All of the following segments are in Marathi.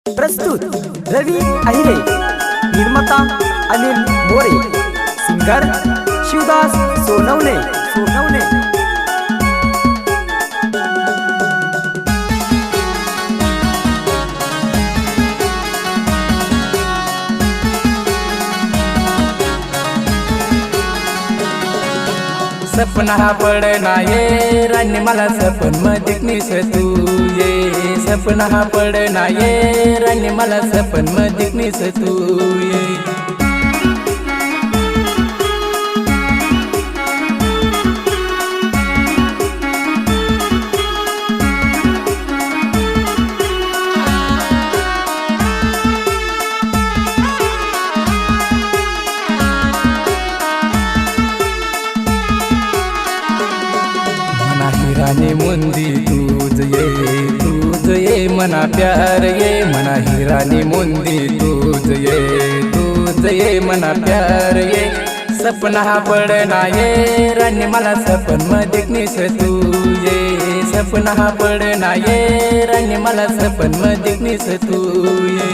प्रस्तुत रवी अहिरे, निर्माता अनिल मोरे, सिंगर शिवदास सोनवणे। सपना पडना ये राणी मला सपन मध्ये निस तू ये। सपना पडना ये राणी मला सपन मध्ये निस तू ये। राणी मुंदी तूज ये मना प्यार ये। मना ही राणी मुंदी तूज ये मना प्यार ये। सपना पडना ये राणी मला सपन मध्ये निस तू ये। सपना पडना ये राणी मला सपन मध्ये निस तू ये।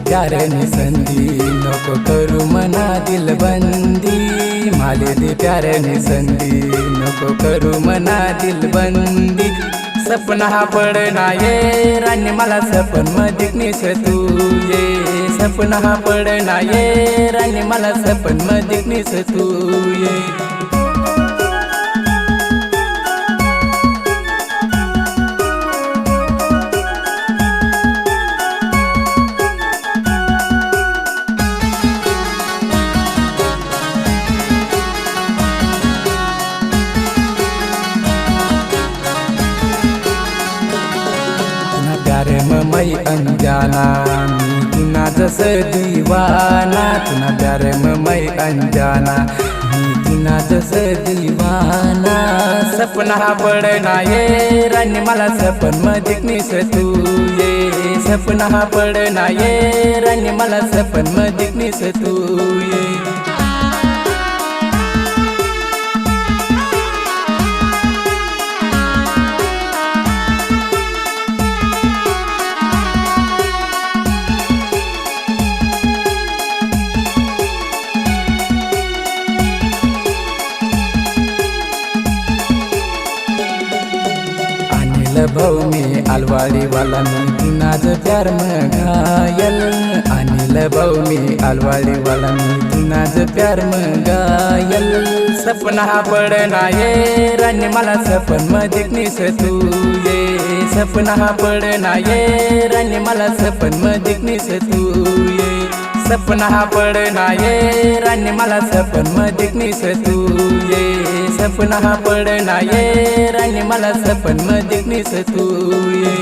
प्यारे ने संधी नको करू मना दिल बंदी। माले दे प्यारे ने संधी नको करू मना दिल बंदी। सपना पडना ये राणी मला सपन मध्ये निस तू ये। सपना पडना ये राणी मला सपन मध्ये निस तू ये। प्यारे मई अंजाना मी तुना जस दीवाना। तुना प्यारे मई अंजाना मी तुना जस दीवाना। सपना पडना ये राणी मला सपन मध्ये निस तू ये। सपना पडना ये राणी मला सपन मध्ये निस तू ये। भाऊ मी अलवाड़ी वाला मी तुनाज प्यार में घायल। अनिल भाऊ मी अलवाड़ी वाला मी तुनाज प्यार में घायल। सपना पडना ये राणी मला सपन मध्ये निस तू ये। सपना पडना ये राणी मला सपन मध्ये निस तू ये। सपना पडना ये राणी मला सपन मध्ये निस तू ये। सपना पडना ये राणी मला सपन मध्ये निस तू ये।